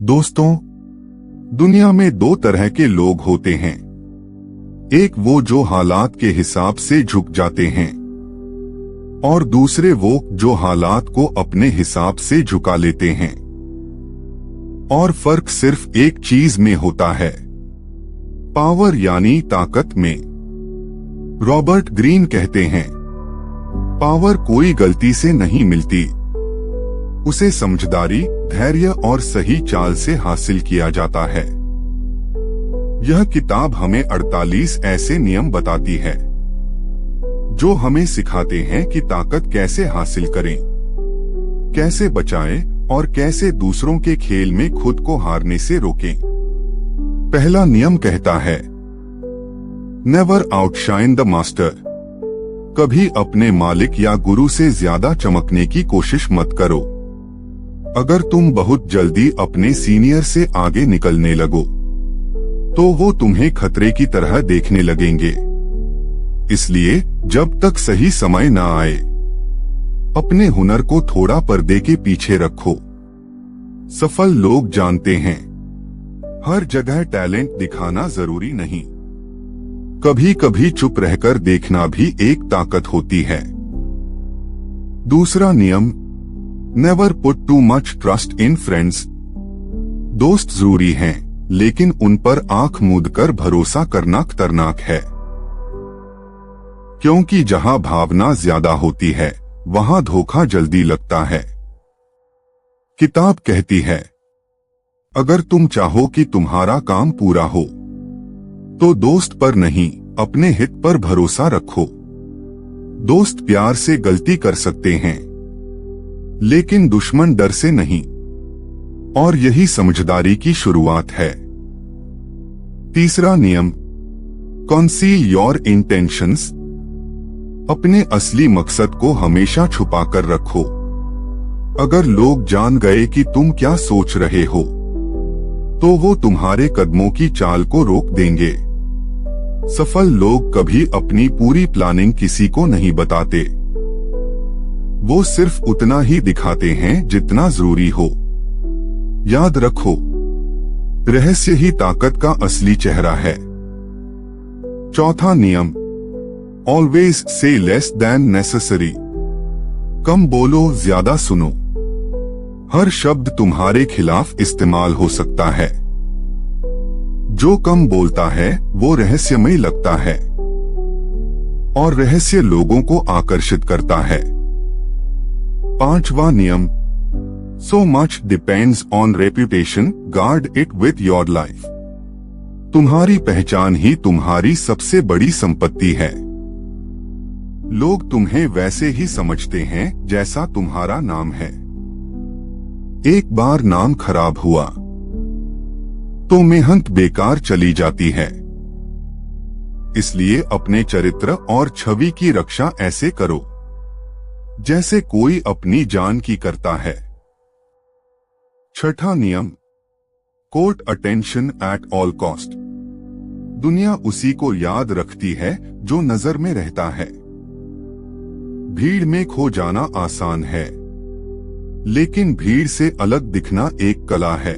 दोस्तों, दुनिया में दो तरह के लोग होते हैं। एक वो जो हालात के हिसाब से झुक जाते हैं और दूसरे वो जो हालात को अपने हिसाब से झुका लेते हैं। और फर्क सिर्फ एक चीज में होता है, पावर यानी ताकत में। रॉबर्ट ग्रीन कहते हैं, पावर कोई गलती से नहीं मिलती, उसे समझदारी, धैर्य और सही चाल से हासिल किया जाता है। यह किताब हमें 48 ऐसे नियम बताती है जो हमें सिखाते हैं कि ताकत कैसे हासिल करें, कैसे बचाएं और कैसे दूसरों के खेल में खुद को हारने से रोकें। पहला नियम कहता है, नेवर आउटशाइन द मास्टर। कभी अपने मालिक या गुरु से ज्यादा चमकने की कोशिश मत करो। अगर तुम बहुत जल्दी अपने सीनियर से आगे निकलने लगो तो वो तुम्हें खतरे की तरह देखने लगेंगे। इसलिए जब तक सही समय न आए, अपने हुनर को थोड़ा पर्दे के पीछे रखो। सफल लोग जानते हैं, हर जगह टैलेंट दिखाना जरूरी नहीं, कभी कभी चुप रहकर देखना भी एक ताकत होती है। दूसरा नियम, never put too much trust in friends. दोस्त जरूरी हैं, लेकिन उन पर आंख मूंद कर भरोसा करना खतरनाक है, क्योंकि जहां भावना ज्यादा होती है वहां धोखा जल्दी लगता है। किताब कहती है, अगर तुम चाहो कि तुम्हारा काम पूरा हो तो दोस्त पर नहीं, अपने हित पर भरोसा रखो। दोस्त प्यार से गलती कर सकते हैं, लेकिन दुश्मन डर से नहीं, और यही समझदारी की शुरुआत है। तीसरा नियम, कॉन्सील योर इंटेंशंस। अपने असली मकसद को हमेशा छुपा कर रखो। अगर लोग जान गए कि तुम क्या सोच रहे हो तो वो तुम्हारे कदमों की चाल को रोक देंगे। सफल लोग कभी अपनी पूरी प्लानिंग किसी को नहीं बताते, वो सिर्फ उतना ही दिखाते हैं जितना जरूरी हो। याद रखो, रहस्य ही ताकत का असली चेहरा है। चौथा नियम, always say less than necessary. कम बोलो, ज्यादा सुनो। हर शब्द तुम्हारे खिलाफ इस्तेमाल हो सकता है। जो कम बोलता है वो रहस्यमय लगता है, और रहस्य लोगों को आकर्षित करता है। पांचवा नियम, so much depends on reputation, guard it with your life. तुम्हारी पहचान ही तुम्हारी सबसे बड़ी संपत्ति है। लोग तुम्हें वैसे ही समझते हैं जैसा तुम्हारा नाम है। एक बार नाम खराब हुआ तो मेहनत बेकार चली जाती है। इसलिए अपने चरित्र और छवि की रक्षा ऐसे करो जैसे कोई अपनी जान की करता है। छठा नियम, court attention at all cost. दुनिया उसी को याद रखती है जो नजर में रहता है। भीड़ में खो जाना आसान है, लेकिन भीड़ से अलग दिखना एक कला है।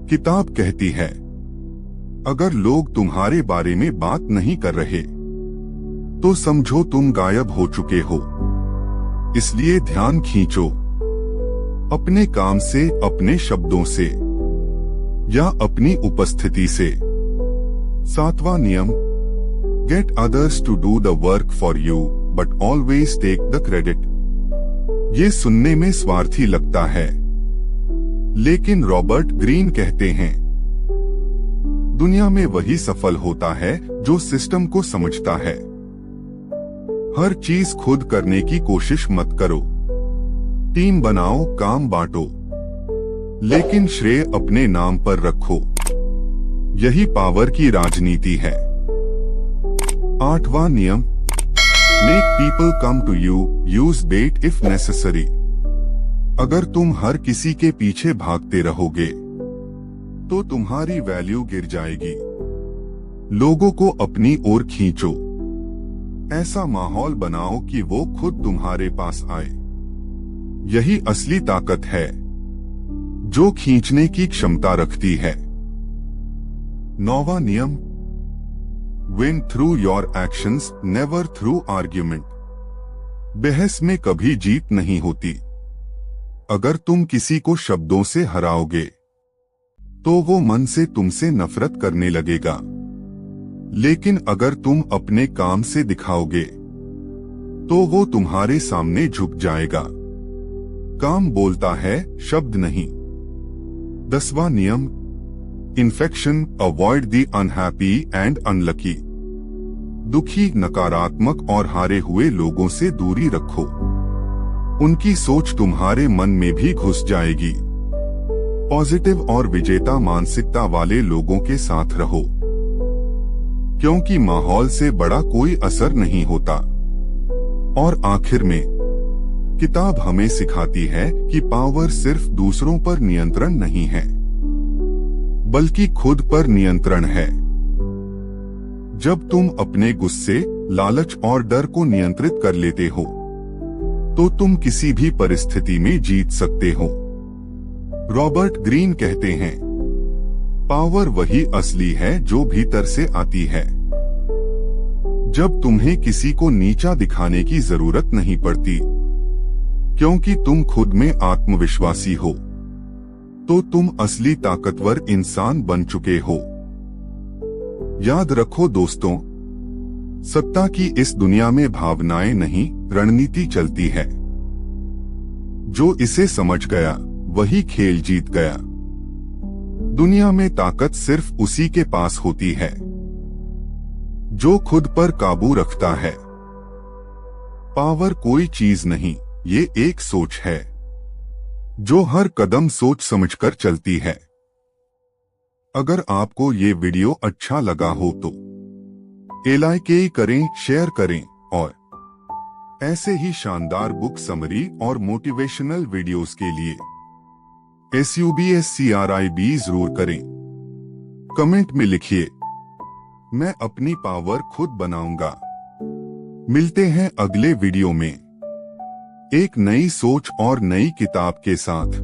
किताब कहती है, अगर लोग तुम्हारे बारे में बात नहीं कर रहे तो समझो तुम गायब हो चुके हो। इसलिए ध्यान खींचो, अपने काम से, अपने शब्दों से या अपनी उपस्थिति से। सातवां नियम, get others to do the work for you but always take the credit. ये सुनने में स्वार्थी लगता है, लेकिन रॉबर्ट ग्रीन कहते हैं, दुनिया में वही सफल होता है जो सिस्टम को समझता है। हर चीज खुद करने की कोशिश मत करो। टीम बनाओ, काम बांटो, लेकिन श्रेय अपने नाम पर रखो। यही पावर की राजनीति है। आठवां नियम, make people come to you, use bait if necessary. अगर तुम हर किसी के पीछे भागते रहोगे तो तुम्हारी वैल्यू गिर जाएगी। लोगों को अपनी ओर खींचो, ऐसा माहौल बनाओ कि वो खुद तुम्हारे पास आए। यही असली ताकत है। जो खींचने की क्षमता रखती है। 9वां नियम, win through your actions never through argument. बहस में कभी जीत नहीं होती। अगर तुम किसी को शब्दों से हराओगे तो वो मन से तुमसे नफरत करने लगेगा, लेकिन अगर तुम अपने काम से दिखाओगे तो वो तुम्हारे सामने झुक जाएगा। काम बोलता है, शब्द नहीं। 10वां नियम, infection avoid the unhappy and unlucky. दुखी, नकारात्मक और हारे हुए लोगों से दूरी रखो। उनकी सोच तुम्हारे मन में भी घुस जाएगी। पॉजिटिव और विजेता मानसिकता वाले लोगों के साथ रहो, क्योंकि माहौल से बड़ा कोई असर नहीं होता। और आखिर में, किताब हमें सिखाती है कि पावर सिर्फ दूसरों पर नियंत्रण नहीं है, बल्कि खुद पर नियंत्रण है। जब तुम अपने गुस्से, लालच और डर को नियंत्रित कर लेते हो तो तुम किसी भी परिस्थिति में जीत सकते हो। रॉबर्ट ग्रीन कहते हैं, पावर वही असली है जो भीतर से आती है। जब तुम्हें किसी को नीचा दिखाने की जरूरत नहीं पड़ती, क्योंकि तुम खुद में आत्मविश्वासी हो, तो तुम असली ताकतवर इंसान बन चुके हो। याद रखो दोस्तों, सत्ता की इस दुनिया में भावनाएं नहीं, रणनीति चलती है। जो इसे समझ गया वही खेल जीत गया। दुनिया में ताकत सिर्फ उसी के पास होती है जो खुद पर काबू रखता है। पावर कोई चीज नहीं, ये एक सोच है जो हर कदम सोच समझकर चलती है। अगर आपको ये वीडियो अच्छा लगा हो तो लाइक करें, शेयर करें और ऐसे ही शानदार बुक समरी और मोटिवेशनल वीडियोस के लिए SUBSCRIB जरूर करें। कमेंट में लिखिए, मैं अपनी पावर खुद बनाऊंगा। मिलते हैं अगले वीडियो में एक नई सोच और नई किताब के साथ।